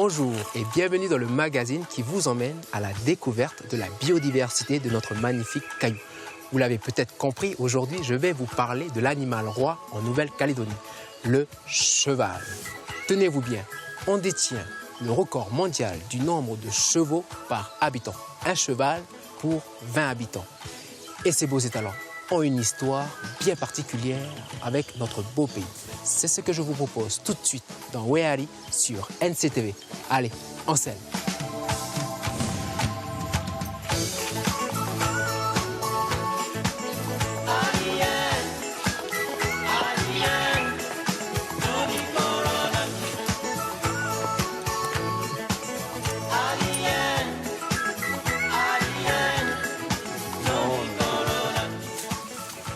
Bonjour et bienvenue dans le magazine qui vous emmène à la découverte de la biodiversité de notre magnifique Caillou. Vous l'avez peut-être compris, aujourd'hui je vais vous parler de l'animal roi en Nouvelle-Calédonie, le cheval. Tenez-vous bien, on détient le record mondial du nombre de chevaux par habitant. Un cheval pour 20 habitants. Et ces beaux étalons ont une histoire bien particulière avec notre beau pays. C'est ce que je vous propose tout de suite dans Wehari sur NCTV. Allez, en scène.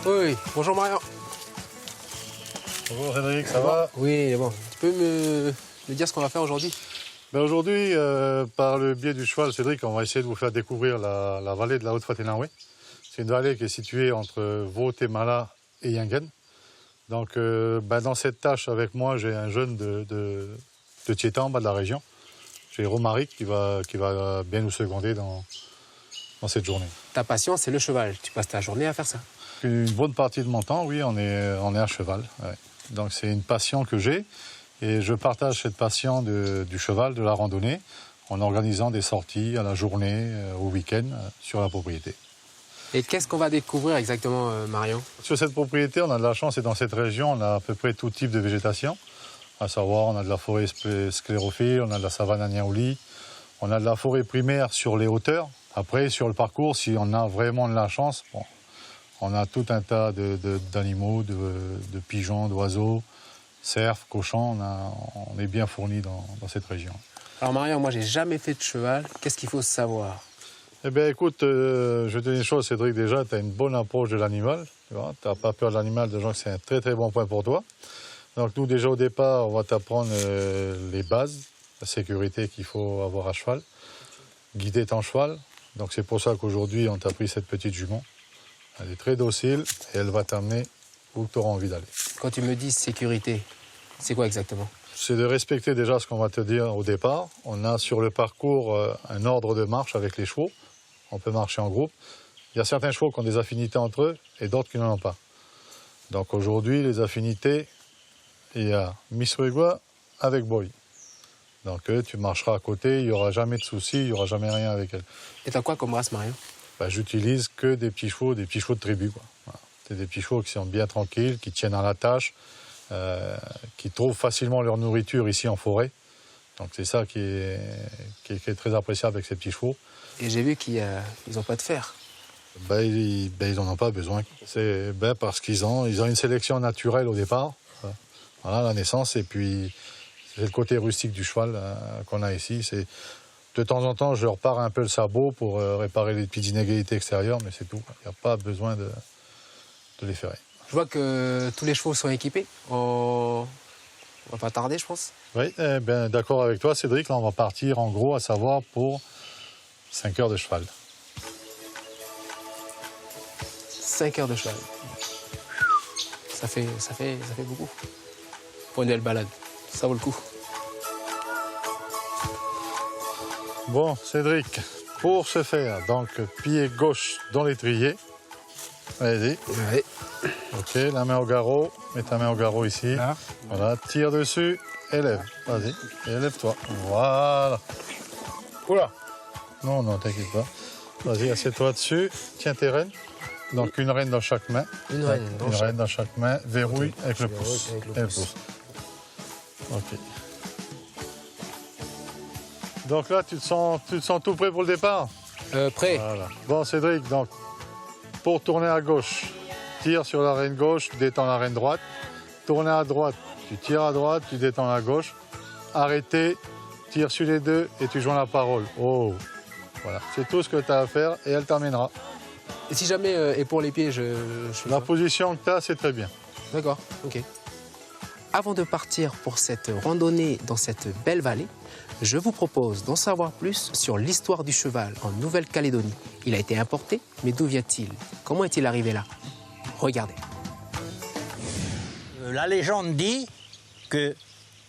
Oui, bonjour Marion. Bonjour Cédric, ça va? Oui, bon. Tu peux me dire ce qu'on va faire aujourd'hui? Aujourd'hui, par le biais du cheval, Cédric, on va essayer de vous faire découvrir la vallée de la Haute-Faténaoué. C'est une vallée qui est située entre Vaud-Témala et Yingen. Donc, dans cette tâche, avec moi, j'ai un jeune de Tietan, en bas de la région. J'ai Romaric qui va bien nous seconder dans cette journée. Ta passion, c'est le cheval. Tu passes ta journée à faire ça? Une bonne partie de mon temps, oui, on est à cheval. Ouais. Donc c'est une passion que j'ai et je partage cette passion du cheval, de la randonnée, en organisant des sorties à la journée, au week-end, sur la propriété. Et qu'est-ce qu'on va découvrir exactement, Marion? Sur cette propriété, on a de la chance et dans cette région, on a à peu près tout type de végétation. À savoir, on a de la forêt sclérophile, on a de la savane à Niaouli, on a de la forêt primaire sur les hauteurs. Après, sur le parcours, si on a vraiment de la chance, bon, on a tout un tas d'animaux, de pigeons, d'oiseaux, cerfs, cochons. On est bien fournis dans cette région. Alors Marion, moi j'ai jamais fait de cheval. Qu'est-ce qu'il faut savoir? Eh bien écoute, je vais te dire une chose Cédric, déjà tu as une bonne approche de l'animal. Tu n'as pas peur de l'animal, déjà que c'est un très très bon point pour toi. Donc nous déjà au départ, on va t'apprendre les bases, la sécurité qu'il faut avoir à cheval, guider ton cheval. Donc c'est pour ça qu'aujourd'hui on t'a pris cette petite jument. Elle est très docile et elle va t'amener où tu auras envie d'aller. Quand tu me dis sécurité, c'est quoi exactement? C'est de respecter déjà ce qu'on va te dire au départ. On a sur le parcours un ordre de marche avec les chevaux. On peut marcher en groupe. Il y a certains chevaux qui ont des affinités entre eux et d'autres qui n'en ont pas. Donc aujourd'hui, les affinités, il y a Miswegwa avec Boy. Donc tu marcheras à côté, il n'y aura jamais de soucis, il n'y aura jamais rien avec elle. Et t'as quoi comme race, Marion? J'utilise que des petits chevaux de tribu. Voilà. C'est des petits chevaux qui sont bien tranquilles, qui tiennent à la tâche, qui trouvent facilement leur nourriture ici en forêt. Donc c'est ça qui est très appréciable avec ces petits chevaux. Et j'ai vu qu'ils n'ont pas de fer. Ils n'en ont pas besoin. C'est parce qu'ils ont une sélection naturelle au départ. Voilà, la naissance. Et puis c'est le côté rustique du cheval qu'on a ici. De temps en temps, je repars un peu le sabot pour réparer les petites inégalités extérieures, mais c'est tout. Il n'y a pas besoin de les ferrer. Je vois que tous les chevaux sont équipés. On va pas tarder, je pense. Oui, d'accord avec toi, Cédric. Là, on va partir en gros, à savoir pour 5 heures de cheval. 5 heures de cheval. Ça fait beaucoup. Pour une belle balade. Ça vaut le coup. Bon, Cédric, pour ce faire, donc pied gauche dans l'étrier. Allez-y. Oui. Ok, la main au garrot. Mets ta main au garrot ici. Là. Voilà, tire dessus, élève. Vas-y, élève-toi. Voilà. Oula. Non, t'inquiète pas. Vas-y, assieds-toi dessus. Tiens tes rênes. Donc une reine dans chaque main. Une reine dans chaque main. Verrouille avec le pouce. Avec le pouce. Ok. Donc là, tu te sens tout prêt pour le départ? Prêt. Voilà. Bon, Cédric, donc, pour tourner à gauche, tire sur la reine gauche, tu détends la reine droite. Tourner à droite, tu tires à droite, tu détends la gauche. Arrêter, tire sur les deux et tu joins la parole. Oh, voilà. C'est tout ce que tu as à faire et elle t'emmènera. Et si jamais, et pour les pieds, je La position que tu as, c'est très bien. D'accord, ok. Avant de partir pour cette randonnée dans cette belle vallée, je vous propose d'en savoir plus sur l'histoire du cheval en Nouvelle-Calédonie. Il a été importé, mais d'où vient-il? Comment est-il arrivé là? Regardez. La légende dit que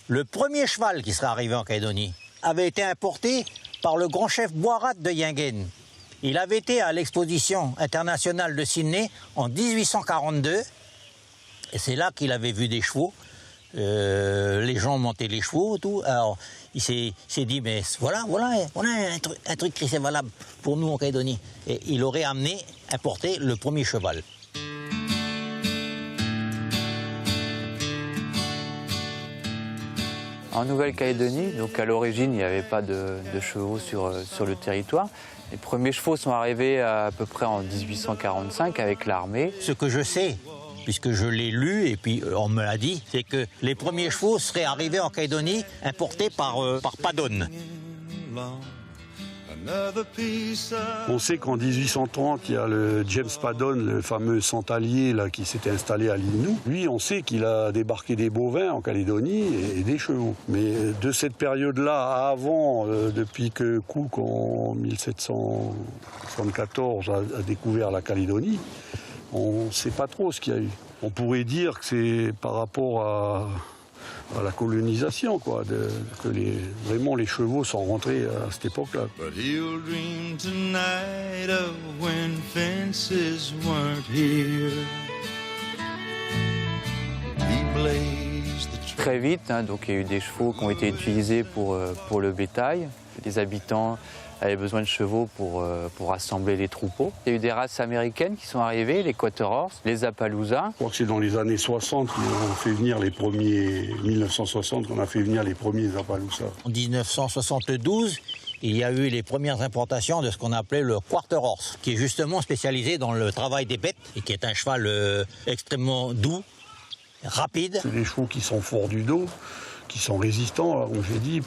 le premier cheval qui serait arrivé en Calédonie avait été importé par le grand chef Boirat de Yingen. Il avait été à l'exposition internationale de Sydney en 1842, et c'est là qu'il avait vu des chevaux. Les gens montaient les chevaux, tout. Alors, il s'est dit, mais voilà un truc qui est valable pour nous en Calédonie. Et il aurait importé le premier cheval. En Nouvelle-Calédonie, donc à l'origine, il n'y avait pas de chevaux sur le territoire. Les premiers chevaux sont arrivés à peu près en 1845 avec l'armée. Ce que je sais, puisque je l'ai lu et puis on me l'a dit, c'est que les premiers chevaux seraient arrivés en Calédonie importés par Paddon. On sait qu'en 1830, il y a le James Paddon, le fameux centalier là, qui s'était installé à l'île Nou. Lui, on sait qu'il a débarqué des bovins en Calédonie et des chevaux. Mais de cette période-là, avant, depuis que Cook, en 1774, a découvert la Calédonie, on ne sait pas trop ce qu'il y a eu. On pourrait dire que c'est par rapport à la colonisation, quoi, que vraiment les chevaux sont rentrés à cette époque-là. Très vite, donc il y a eu des chevaux qui ont été utilisés pour le bétail. Les habitants avaient besoin de chevaux pour assembler les troupeaux. Il y a eu des races américaines qui sont arrivées, les Quarter Horse, les Appaloosas. Je crois que c'est dans les années 60 qu'on a fait venir les premiers, 1960 qu'on a fait venir les premiers Appaloosas. En 1972, il y a eu les premières importations de ce qu'on appelait le Quarter Horse, qui est justement spécialisé dans le travail des bêtes et qui est un cheval extrêmement doux, rapide. C'est des chevaux qui sont forts du dos, qui sont résistants, comme j'ai dit,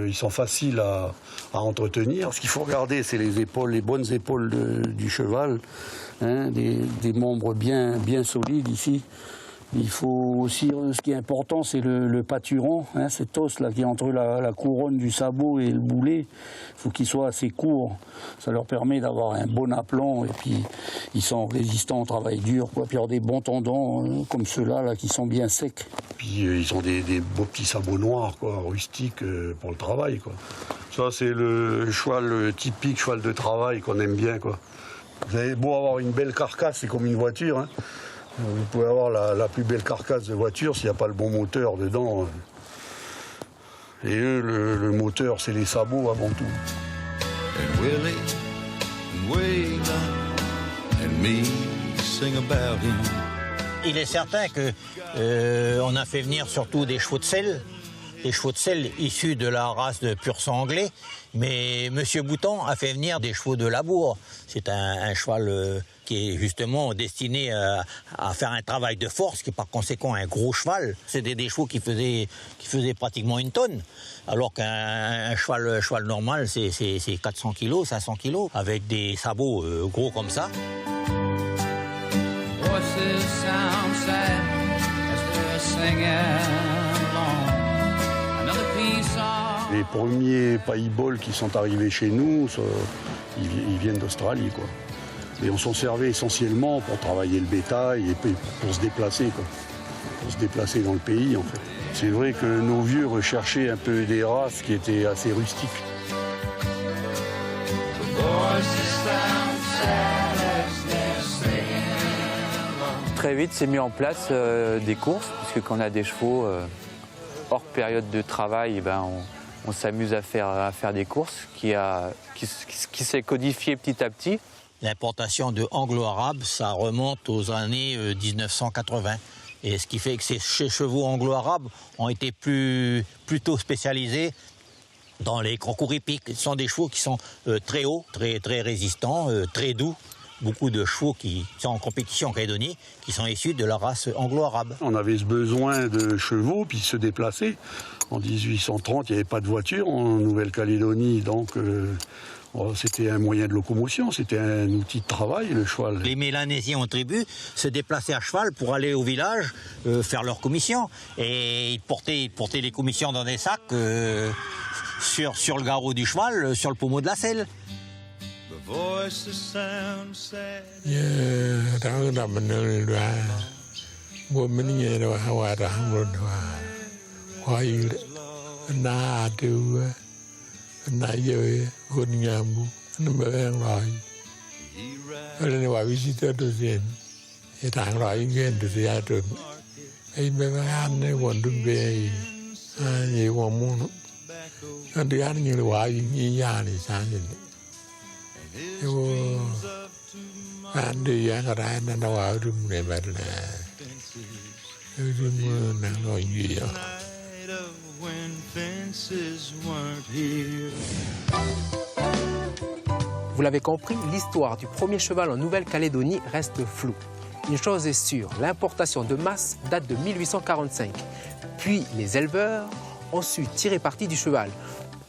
ils sont faciles à entretenir. Ce qu'il faut regarder, c'est les épaules, les bonnes épaules du cheval, hein, des membres bien solides ici. Il faut aussi, ce qui est important, c'est le pâturon, hein, cet os là qui est entre la couronne du sabot et le boulet. Il faut qu'il soit assez court. Ça leur permet d'avoir un bon aplomb et puis ils sont résistants au travail dur, quoi. Puis il y a des bons tendons comme ceux-là là, qui sont bien secs. Puis ils ont des beaux petits sabots noirs, quoi, rustiques pour le travail, quoi. Ça c'est le cheval typique, cheval de travail qu'on aime bien, quoi. Vous avez beau avoir une belle carcasse, c'est comme une voiture, hein. Vous pouvez avoir la plus belle carcasse de voiture s'il n'y a pas le bon moteur dedans. Et eux, le moteur, c'est les sabots avant tout. And Willie, and Waylon, and me sing about him. Il est certain que on a fait venir surtout des chevaux de selle. Des chevaux de selle issus de la race de pur sang anglais, mais M. Bouton a fait venir des chevaux de labour. C'est un cheval qui est justement destiné à faire un travail de force, qui est par conséquent un gros cheval. C'était des chevaux qui faisaient pratiquement 1 tonne, alors qu'un cheval normal, c'est 400 kg, 500 kg, avec des sabots gros comme ça. Les premiers païboles qui sont arrivés chez nous, ils viennent d'Australie, quoi. Et on s'en servait essentiellement pour travailler le bétail et pour se déplacer, quoi. Pour se déplacer dans le pays, en fait. C'est vrai que nos vieux recherchaient un peu des races qui étaient assez rustiques. Très vite, s'est mis en place des courses, puisque quand on a des chevaux hors période de travail, on s'amuse à faire des courses qui s'est codifié petit à petit. L'importation de anglo-arabes, ça remonte aux années 1980. Et ce qui fait que ces chevaux anglo-arabes ont été plutôt spécialisés dans les concours hippiques. Ce sont des chevaux qui sont très hauts, très résistants, très doux. Beaucoup de chevaux qui sont en compétition en Calédonie, qui sont issus de la race anglo-arabe. On avait ce besoin de chevaux, puis se déplacer. En 1830, il n'y avait pas de voiture en Nouvelle-Calédonie, donc c'était un moyen de locomotion, c'était un outil de travail, le cheval. Les Mélanésiens en tribu se déplaçaient à cheval pour aller au village faire leurs commissions. Et ils portaient les commissions dans des sacs sur le garrot du cheval, sur le pommeau de la selle. Naye Goniambu, Number Rai. I don't know why we sit at the end. It hang right again to the atom. I never had no one to be. And you want moon. And the animal why you yarn is hanging. It was. And the young ran and I don't remember that. It was more than you. Vous l'avez compris, l'histoire du premier cheval en Nouvelle-Calédonie reste floue. Une chose est sûre, l'importation de masse date de 1845. Puis les éleveurs ont su tirer parti du cheval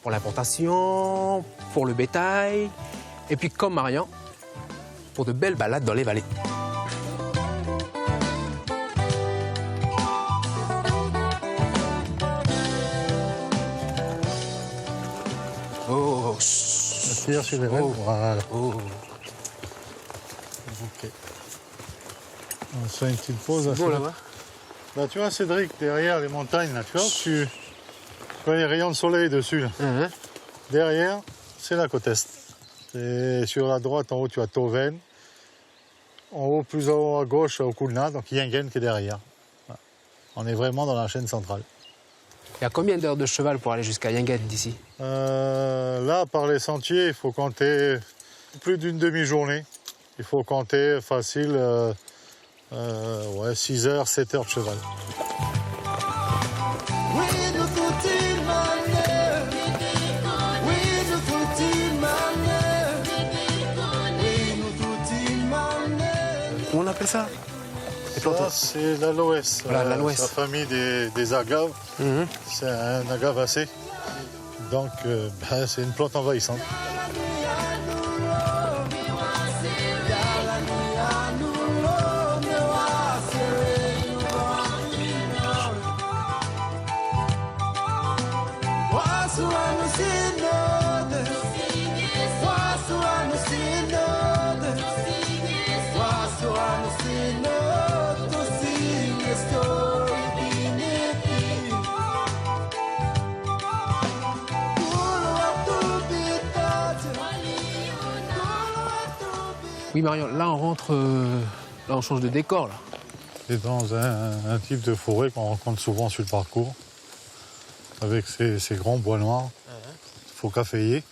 pour l'importation, pour le bétail, et puis comme Marian, pour de belles balades dans les vallées. Oh, Tire sur les rênes. Voilà. oh. Ok. On se fait une petite pause. Bon là-bas. Là, tu vois, Cédric, derrière les montagnes, là, tu vois, tu vois les rayons de soleil dessus. Là. Derrière, c'est la côte est. Et sur la droite, en haut, tu as Toven. En haut, plus en haut à gauche, au Kulna, donc Yingen qui est derrière. Voilà. On est vraiment dans la chaîne centrale. Il y a combien d'heures de cheval pour aller jusqu'à Yingen d'ici? Là, par les sentiers, il faut compter plus d'une demi-journée. Il faut compter facile 6 heures, 7 heures de cheval. Comment on appelle ça? Ça, c'est l'aloès. Voilà, l'aloès. C'est la famille des agaves. C'est un agavacé. Donc, c'est une plante envahissante. Oui, Marion, là on rentre, là on change de décor là. C'est dans un type de forêt qu'on rencontre souvent sur le parcours, avec ces grands bois noirs, faux caféiers.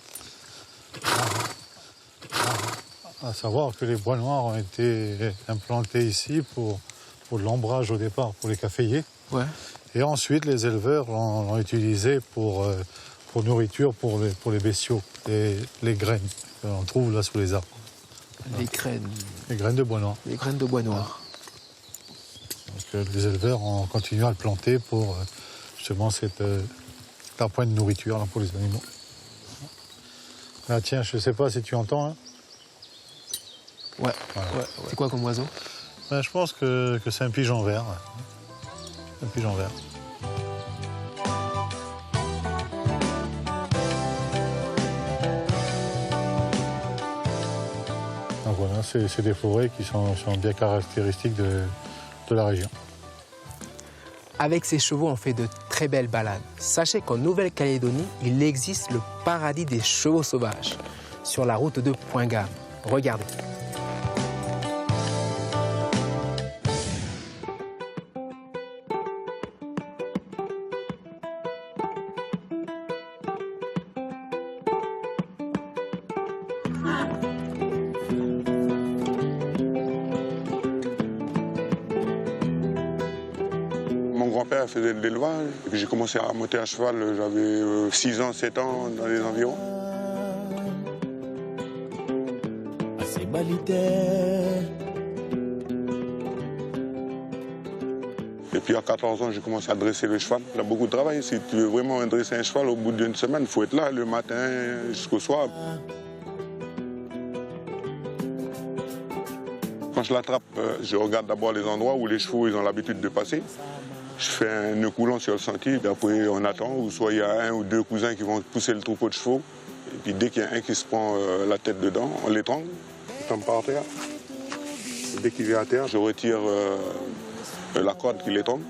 À savoir que les bois noirs ont été implantés ici pour de l'ombrage au départ, pour les caféiers. Ouais. Et ensuite, les éleveurs l'ont utilisé pour nourriture pour les bestiaux, les graines que l'on trouve là sous les arbres. Les graines. Les graines de bois noir. Les graines de bois noir. Donc, les éleveurs ont continué à le planter pour justement cet appoint de nourriture là, pour les animaux. Là, tiens, je ne sais pas si tu entends. Hein. Ouais. Voilà. Ouais. C'est quoi comme oiseau? Ben, je pense que c'est un pigeon vert. Ouais. Un pigeon vert. Donc voilà, c'est des forêts qui sont bien caractéristiques de la région. Avec ces chevaux, on fait de très belles balades. Sachez qu'en Nouvelle-Calédonie, il existe le paradis des chevaux sauvages, sur la route de Point Gamme. Regardez. Mon grand-père faisait de l'élevage, et puis j'ai commencé à monter à cheval, j'avais 6 ans, 7 ans, dans les environs. Et puis à 14 ans, j'ai commencé à dresser le cheval. Il y a beaucoup de travail. Si tu veux vraiment dresser un cheval, au bout d'une semaine, il faut être là le matin jusqu'au soir. Quand je l'attrape, je regarde d'abord les endroits où les chevaux ils ont l'habitude de passer. Je fais un nœud coulant sur le sentier, puis après on attend, ou soit il y a un ou deux cousins qui vont pousser le troupeau de chevaux. Et puis dès qu'il y a un qui se prend la tête dedans, on l'étrangle, il tombe par terre. Et dès qu'il vient à terre, je retire la corde qui l'étrangle.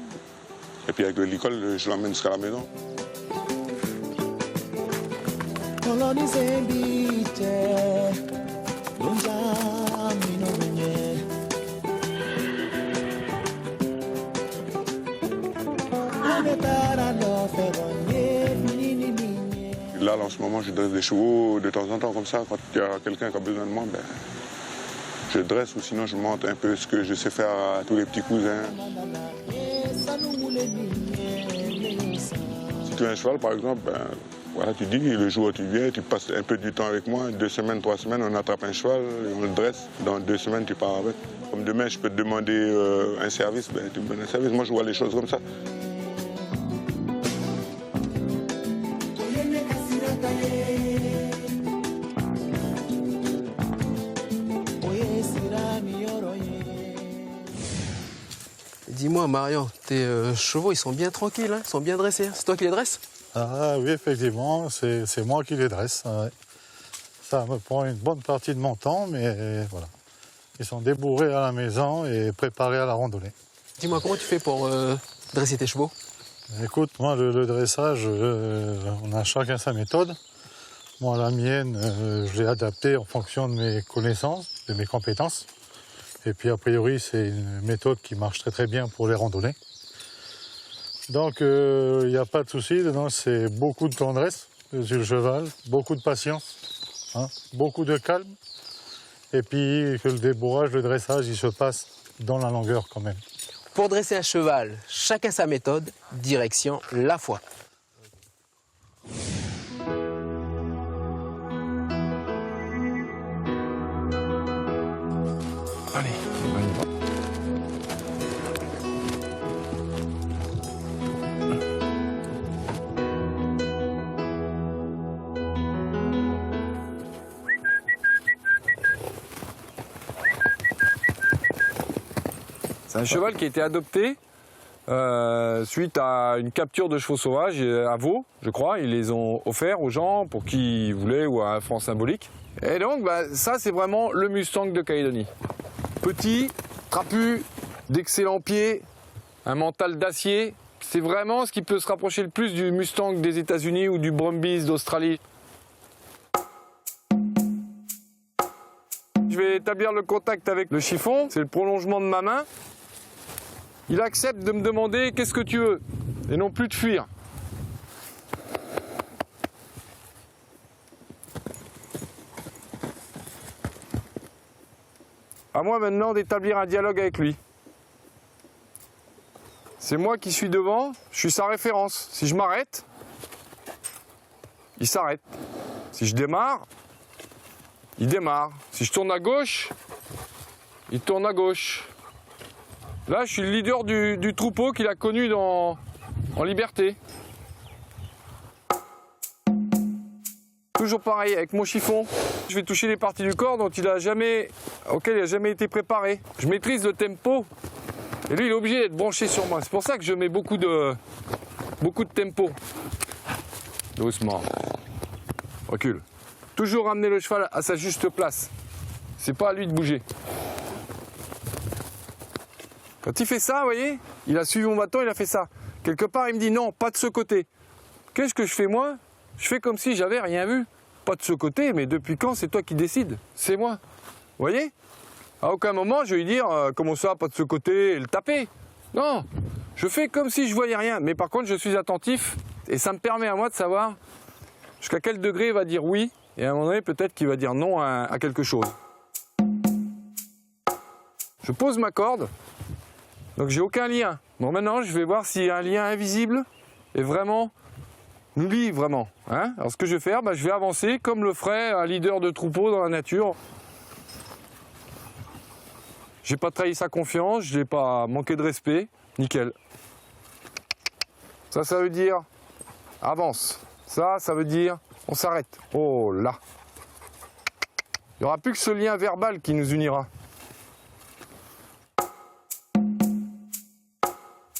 Et puis avec le licol, je l'emmène jusqu'à la maison. Là, en ce moment, je dresse des chevaux de temps en temps comme ça. Quand il y a quelqu'un qui a besoin de moi, ben, je dresse ou sinon je montre un peu ce que je sais faire à tous les petits cousins. Si tu as un cheval, par exemple, ben, voilà, tu dis, le jour où tu viens, tu passes un peu du temps avec moi. 2 semaines, 3 semaines, on attrape un cheval et on le dresse. Dans 2 semaines, tu pars avec. Comme demain, je peux te demander un service, ben, tu me donnes un service. Moi, je vois les choses comme ça. Dis-moi, Marion, tes chevaux, ils sont bien tranquilles, hein, ils sont bien dressés. Hein. C'est toi qui les dresses? Ah oui, effectivement, c'est moi qui les dresse. Ouais. Ça me prend une bonne partie de mon temps, mais voilà. Ils sont débourrés à la maison et préparés à la randonnée. Dis-moi, comment tu fais pour dresser tes chevaux? Écoute, moi, le dressage, on a chacun sa méthode. Moi, la mienne, je l'ai adaptée en fonction de mes connaissances, de mes compétences. Et puis, a priori, c'est une méthode qui marche très très bien pour les randonnées. Donc, il n'y a pas de souci. Dedans, c'est beaucoup de tendresse sur le cheval, beaucoup de patience, hein, beaucoup de calme. Et puis, que le débourrage, le dressage, il se passe dans la longueur quand même. Pour dresser un cheval, chacun sa méthode, direction la foi. Allez, on y va. C'est un cheval qui a été adopté suite à une capture de chevaux sauvages à Vaud, je crois. Ils les ont offerts aux gens pour qui voulaient ou à un franc symbolique. Et donc, ça, c'est vraiment le Mustang de Calédonie. Petit, trapu, d'excellents pieds, un mental d'acier. C'est vraiment ce qui peut se rapprocher le plus du Mustang des États-Unis ou du Brumbies d'Australie. Je vais établir le contact avec le chiffon, c'est le prolongement de ma main. Il accepte de me demander qu'est-ce que tu veux, et non plus de fuir. À moi maintenant d'établir un dialogue avec lui. C'est moi qui suis devant, je suis sa référence. Si je m'arrête, il s'arrête. Si je démarre, il démarre. Si je tourne à gauche, il tourne à gauche. Là, je suis le leader du troupeau qu'il a connu en liberté. Toujours pareil, avec mon chiffon, je vais toucher les parties du corps auxquelles il n'a jamais été préparé. Je maîtrise le tempo. Et lui, il est obligé d'être branché sur moi. C'est pour ça que je mets beaucoup de tempo. Doucement. Recule. Toujours ramener le cheval à sa juste place. C'est pas à lui de bouger. Quand il fait ça, vous voyez, il a suivi mon bâton, il a fait ça. Quelque part, il me dit non, pas de ce côté. Qu'est-ce que je fais moi? Je fais comme si j'avais rien vu. Pas de ce côté, mais depuis quand c'est toi qui décides? C'est moi. Vous voyez? À aucun moment, je vais lui dire comment ça, pas de ce côté, et le taper. Non, je fais comme si je voyais rien. Mais par contre, je suis attentif et ça me permet à moi de savoir jusqu'à quel degré il va dire oui. Et à un moment donné, peut-être qu'il va dire non à quelque chose. Je pose ma corde. Donc j'ai aucun lien. Bon, maintenant, je vais voir s'il y a un lien invisible et vraiment nous lie vraiment. Hein? Alors ce que je vais faire, je vais avancer comme le ferait un leader de troupeau dans la nature. J'ai pas trahi sa confiance, je n'ai pas manqué de respect. Nickel. Ça veut dire avance. Ça veut dire on s'arrête. Oh là. Il n'y aura plus que ce lien verbal qui nous unira.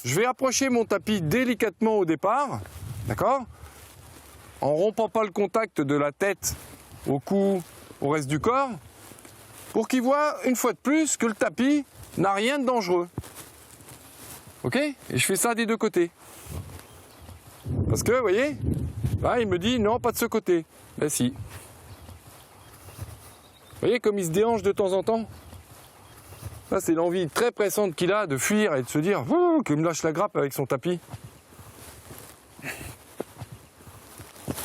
Je vais approcher mon tapis délicatement au départ, d'accord? En rompant pas le contact de la tête au cou, au reste du corps, pour qu'il voit une fois de plus que le tapis n'a rien de dangereux. Ok? Et je fais ça des deux côtés. Parce que, vous voyez, Là, il me dit non, pas de ce côté. Ben si. Vous voyez comme il se déhanche de temps en temps? Là, c'est l'envie très pressante qu'il a de fuir et de se dire qu'il me lâche la grappe avec son tapis.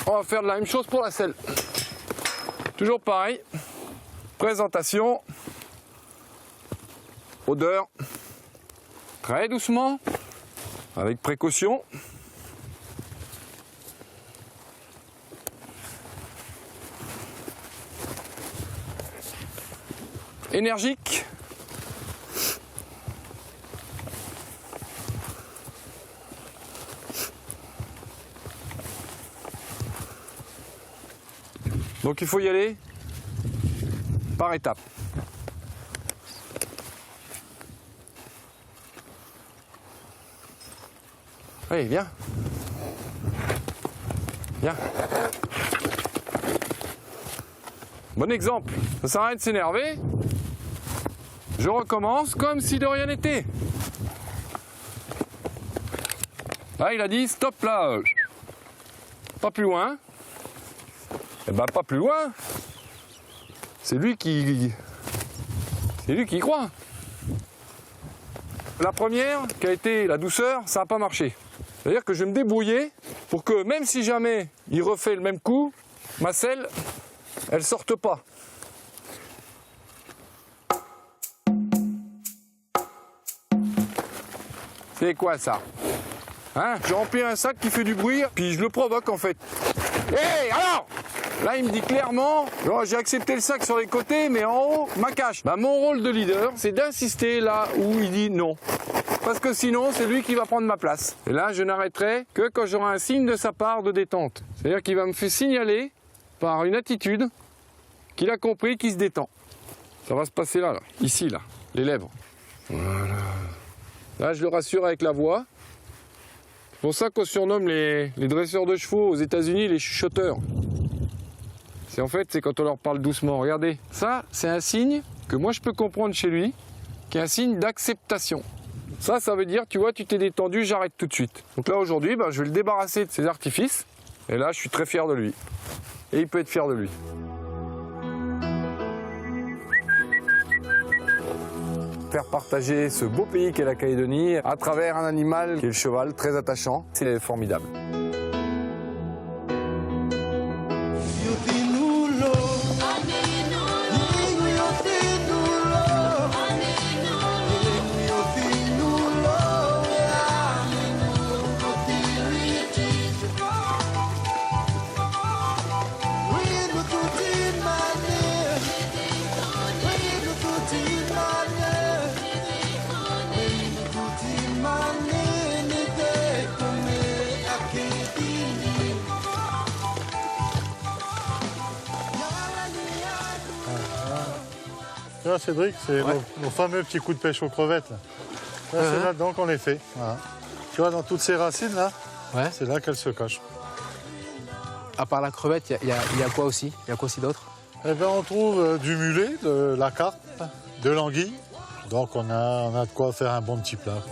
On va faire de la même chose pour la selle. Toujours pareil. Présentation. Odeur. Très doucement. Avec précaution. Énergique. Donc il faut y aller par étapes. Allez, viens. Viens. Bon exemple. Ça sert à rien de s'énerver. Je recommence comme si de rien n'était. Là, il a dit stop là. Pas plus loin. Eh ben, pas plus loin. C'est lui qui y croit. La première, qui a été la douceur, ça n'a pas marché. C'est-à-dire que je vais me débrouiller pour que même si jamais il refait le même coup, ma selle, elle sorte pas. C'est quoi ça? Hein? J'ai rempli un sac qui fait du bruit, puis je le provoque en fait. Hé, alors! Là, il me dit clairement, oh, j'ai accepté le sac sur les côtés, mais en haut, ma cache. Bah, mon rôle de leader, c'est d'insister là où il dit non. Parce que sinon, c'est lui qui va prendre ma place. Et là, je n'arrêterai que quand j'aurai un signe de sa part de détente. C'est-à-dire qu'il va me faire signaler, par une attitude, qu'il a compris qu'il se détend. Ça va se passer là, ici, là, les lèvres. Voilà. Là, je le rassure avec la voix. C'est pour ça qu'on surnomme les dresseurs de chevaux aux États-Unis les chuchoteurs. En fait, c'est quand on leur parle doucement. Regardez, ça, c'est un signe que moi je peux comprendre chez lui, qui est un signe d'acceptation. Ça veut dire, tu vois, tu t'es détendu, j'arrête tout de suite. Donc là, aujourd'hui, je vais le débarrasser de ses artifices. Et là, je suis très fier de lui. Et il peut être fier de lui. Faire partager ce beau pays qu'est la Calédonie à travers un animal qui est le cheval, très attachant, c'est formidable. Là, Cédric, c'est nos fameux petits coups de pêche aux crevettes. Là, c'est là-dedans qu'on les fait. Voilà. Tu vois, dans toutes ces racines, là, c'est là qu'elles se cachent. À part la crevette, il y a quoi aussi? Il y a quoi aussi d'autre? Eh bien, on trouve du mulet, de la carpe, de l'anguille. Donc, on a de quoi faire un bon petit plat.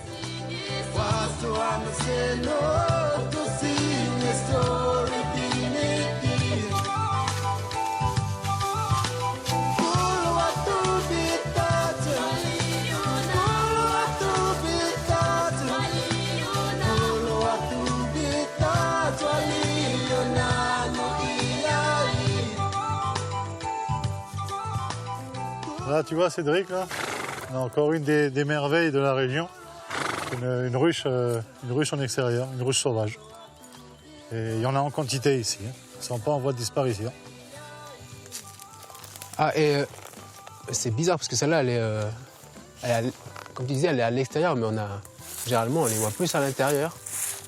Là, tu vois, Cédric, là, on a encore une des merveilles de la région. Une ruche en extérieur, une ruche sauvage. Et il y en a en quantité ici. Hein. Ils ne sont pas en voie de disparition. Ah, et c'est bizarre parce que celle-là, comme tu disais, elle est à l'extérieur, mais généralement, on les voit plus à l'intérieur.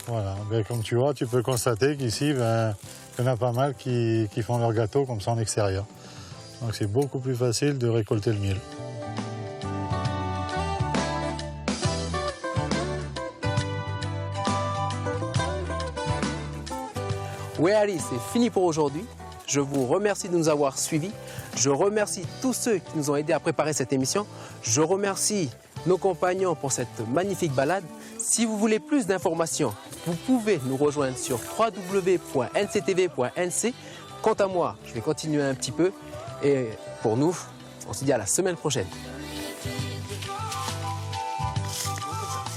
Voilà, ben, comme tu vois, tu peux constater qu'ici, il y en a pas mal qui font leur gâteau comme ça en extérieur. Donc c'est beaucoup plus facile de récolter le miel. Oui, Ali, c'est fini pour aujourd'hui. Je vous remercie de nous avoir suivis. Je remercie tous ceux qui nous ont aidés à préparer cette émission. Je remercie nos compagnons pour cette magnifique balade. Si vous voulez plus d'informations Vous pouvez nous rejoindre sur www.nctv.nc. Quant à moi, je vais continuer un petit peu. Et pour nous, on se dit à la semaine prochaine.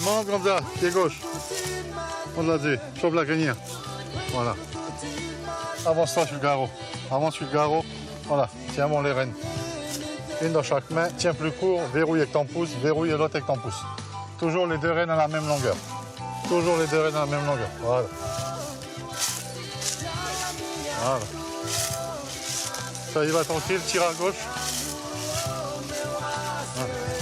Monte comme ça, pied gauche. On l'a dit, chauffe la crinière. Voilà. Avance-toi sur le garrot. Avance sur le garrot. Voilà, tiens bon les rênes. Une dans chaque main, tiens plus court, verrouille avec ton pouce, verrouille l'autre avec ton pouce. Toujours les deux rênes à la même longueur. Toujours les deux rênes à la même longueur. Voilà. Voilà. Ça y va tranquille, tire à gauche. Voilà.